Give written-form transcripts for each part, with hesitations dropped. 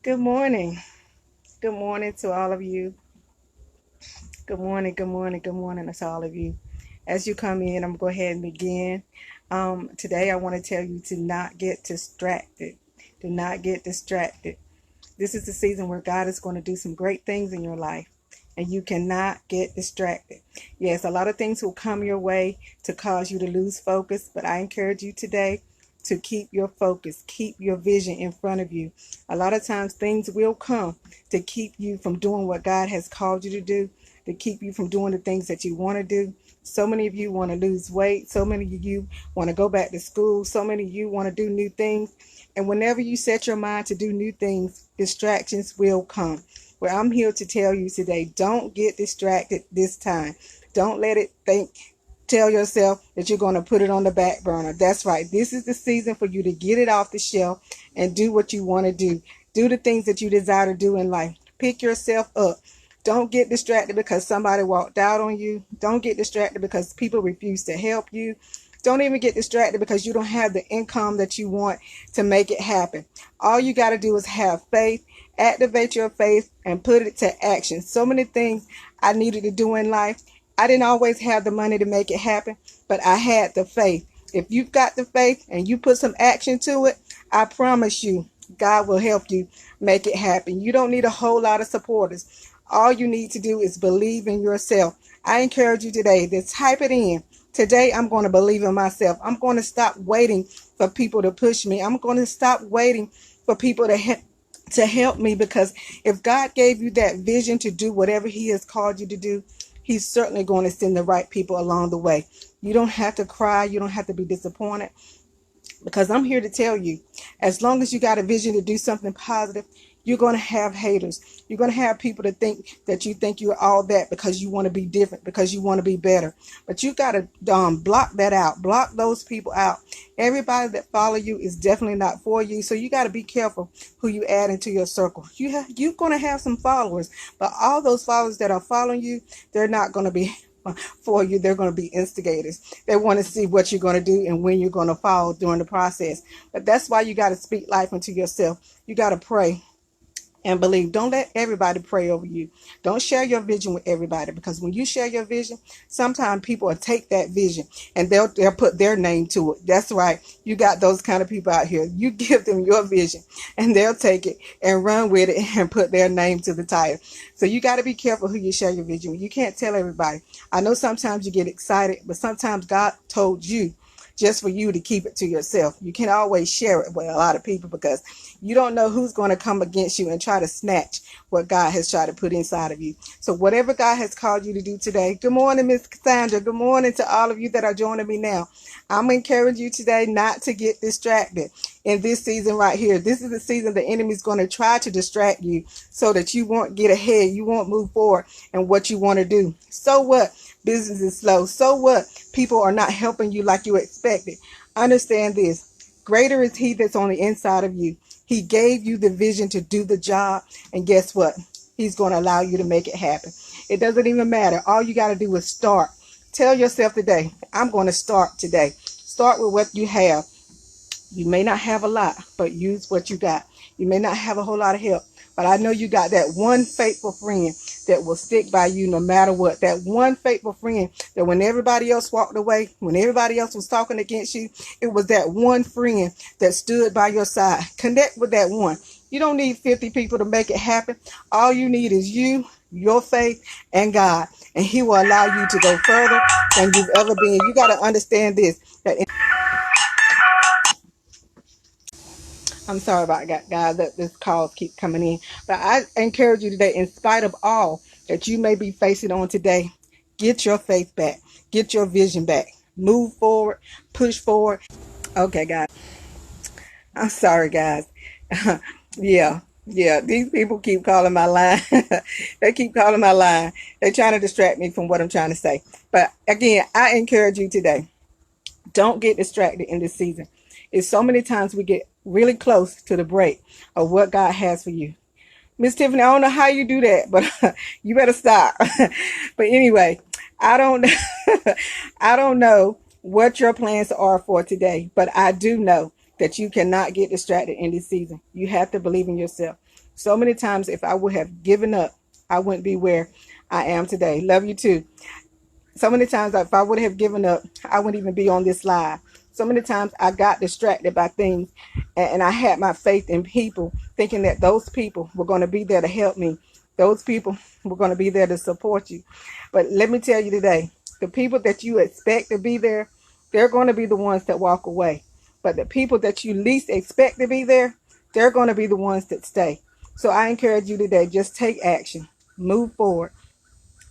Good morning. Good morning to all of you. Good morning, good morning, good morning to all of you. As you come in, I'm going to go ahead and begin. Today, I want to tell you to not get distracted. Do not get distracted. This is the season where God is going to do some great things in your life, and you cannot get distracted. Yes, a lot of things will come your way to cause you to lose focus, but I encourage you today to keep your focus, keep your vision in front of you. A lot of times things will come to keep you from doing what God has called you to do, to keep you from doing the things that you want to do. So many of you want to lose weight. So many of you want to go back to school. So many of you want to do new things. And whenever you set your mind to do new things, distractions will come. Well, I'm here to tell you today, don't get distracted this time. Don't let it tell yourself that you're going to put it on the back burner. That's right. This is the season for you to get it off the shelf and do what you want to do. Do the things that you desire to do in life. Pick yourself up. Don't get distracted because somebody walked out on you. Don't get distracted because people refuse to help you. Don't even get distracted because you don't have the income that you want to make it happen. All you got to do is have faith, activate your faith, and put it to action. So many things I needed to do in life. I didn't always have the money to make it happen, but I had the faith. If you've got the faith and you put some action to it, I promise you, God will help you make it happen. You don't need a whole lot of supporters. All you need to do is believe in yourself. I encourage you today to type it in. Today, I'm going to believe in myself. I'm going to stop waiting for people to push me. I'm going to stop waiting for people to help me, because if God gave you that vision to do whatever He has called you to do, He's certainly going to send the right people along the way. You don't have to cry. You don't have to be disappointed, because I'm here to tell you, as long as you got a vision to do something positive, you're going to have haters. You're going to have people to think that you think you're all that because you want to be different, because you want to be better. But you got to block that out. Block those people out. Everybody that follow you is definitely not for you. So you got to be careful who you add into your circle. You're going to have some followers, but all those followers that are following you, they're not going to be for you. They're going to be instigators. They want to see what you're going to do and when you're going to fall during the process. But that's why you got to speak life into yourself. You got to pray and believe. Don't let everybody pray over you. Don't share your vision with everybody, because when you share your vision, sometimes people will take that vision and they'll put their name to it. That's right. You got those kind of people out here. You give them your vision and they'll take it and run with it and put their name to the title. So you got to be careful who you share your vision with. You can't tell everybody. I know sometimes you get excited, but sometimes God told you just for you to keep it to yourself. You can't always share it with a lot of people, because you don't know who's going to come against you and try to snatch what God has tried to put inside of you. So whatever God has called you to do today, good morning, Miss Cassandra. Good morning to all of you that are joining me now. I'm encouraging you today not to get distracted in this season right here. This is the season the enemy's going to try to distract you so that you won't get ahead. You won't move forward in what you want to do. So what? Business is slow. So what? People are not helping you like you expected. Understand this. Greater is He that's on the inside of you. He gave you the vision to do the job. And guess what? He's going to allow you to make it happen. It doesn't even matter. All you got to do is start. Tell yourself today, I'm going to start today. Start with what you have. You may not have a lot, but use what you got. You may not have a whole lot of help, but I know you got that one faithful friend that will stick by you no matter what. That one faithful friend that when everybody else walked away, when everybody else was talking against you, it was that one friend that stood by your side. Connect with that one. You don't need 50 people to make it happen. All you need is you, your faith, and God. And He will allow you to go further than you've ever been. You got to understand this, that I'm sorry about that, guys, that this calls keep coming in. But I encourage you today, in spite of all that you may be facing on today, get your faith back. Get your vision back. Move forward. Push forward. Okay, guys. I'm sorry, guys. Yeah. Yeah, these people keep calling my line. They keep calling my line. They're trying to distract me from what I'm trying to say. But again, I encourage you today, don't get distracted in this season. It's so many times we get really close to the break of what God has for you. Miss Tiffany, I don't know how you do that, but you better stop. But anyway, I don't I don't know what your plans are for today, but I do know that you cannot get distracted in this season. You have to believe in yourself. So many times, if I would have given up, I wouldn't be where I am today. Love you too. So many times, if I would have given up, I wouldn't even be on this live. So many times I got distracted by things, and I had my faith in people, thinking that those people were going to be there to help me. Those people were going to be there to support you. But let me tell you today, the people that you expect to be there, they're going to be the ones that walk away. But the people that you least expect to be there, they're going to be the ones that stay. So I encourage you today, just take action, move forward,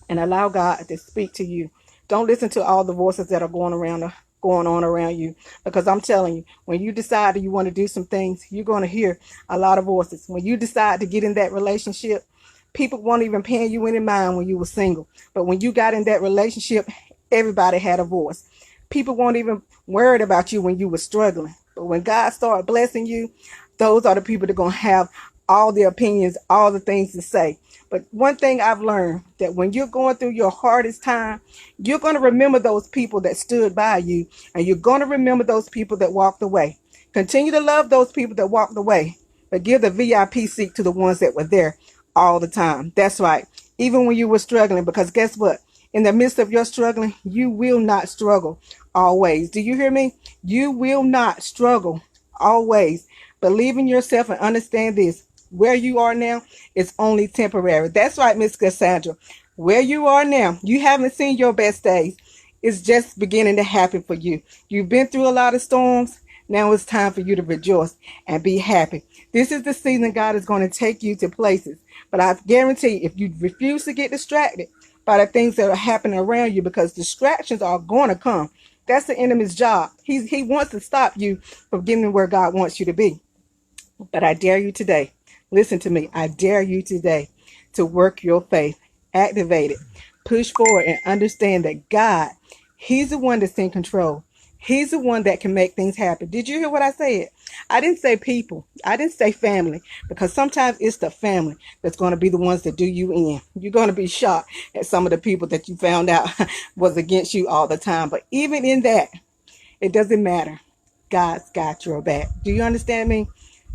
and allow God to speak to you. Don't listen to all the voices that are going on around you, because I'm telling you, when you decide that you want to do some things, you're going to hear a lot of voices. When you decide to get in that relationship, people won't even pay you any mind when you were single. But when you got in that relationship, everybody had a voice. People won't even worried about you when you were struggling. But when God started blessing you, those are the people that are going to have all the opinions, all the things to say. But one thing I've learned, that when you're going through your hardest time, you're going to remember those people that stood by you, and you're going to remember those people that walked away. Continue to love those people that walked away, but give the VIP seat to the ones that were there all the time. That's right. Even when you were struggling, because guess what? In the midst of your struggling, you will not struggle always. Do you hear me? You will not struggle always. Believe in yourself and understand this. Where you are now is only temporary. That's right, Miss Cassandra. Where you are now, you haven't seen your best days. It's just beginning to happen for you. You've been through a lot of storms. Now it's time for you to rejoice and be happy. This is the season God is going to take you to places. But I guarantee if you refuse to get distracted by the things that are happening around you, because distractions are going to come. That's the enemy's job. He wants to stop you from getting where God wants you to be. But I dare you today. Listen to me. I dare you today to work your faith. Activate it. Push forward and understand that God, He's the one that's in control. He's the one that can make things happen. Did you hear what I said? I didn't say people. I didn't say family, because sometimes it's the family that's going to be the ones that do you in. You're going to be shocked at some of the people that you found out was against you all the time. But even in that, it doesn't matter. God's got your back. Do you understand me?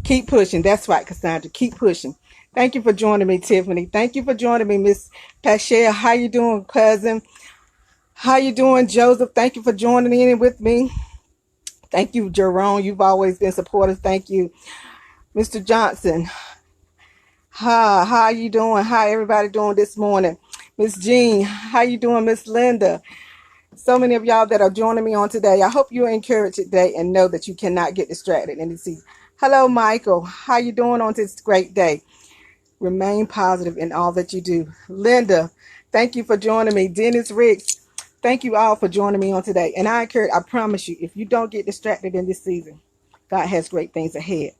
Keep pushing. That's right, Cassandra. Keep pushing. Thank you for joining me, Tiffany. Thank you for joining me, Miss Pashea. How you doing, cousin? How you doing, Joseph? Thank you for joining in with me. Thank you, Jerome. You've always been supportive. Thank you, Mr. Johnson. How you doing? How everybody doing this morning? Miss Jean, how you doing, Miss Linda? So many of y'all that are joining me on today. I hope you're encouraged today and know that you cannot get distracted in this season. Hello, Michael. How you doing on this great day? Remain positive in all that you do. Linda, thank you for joining me. Dennis Riggs, thank you all for joining me on today. And I promise you, if you don't get distracted in this season, God has great things ahead.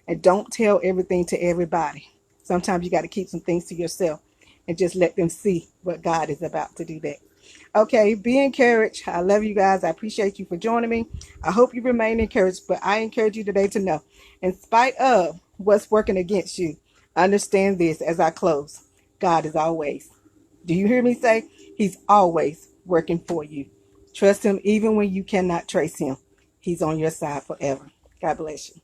And don't tell everything to everybody. Sometimes you got to keep some things to yourself and just let them see what God is about to do next. Okay, be encouraged. I love you guys. I appreciate you for joining me. I hope you remain encouraged, but I encourage you today to know, in spite of what's working against you, understand this as I close. God is always, do you hear me say? He's always working for you. Trust Him even when you cannot trace Him. He's on your side forever. God bless you.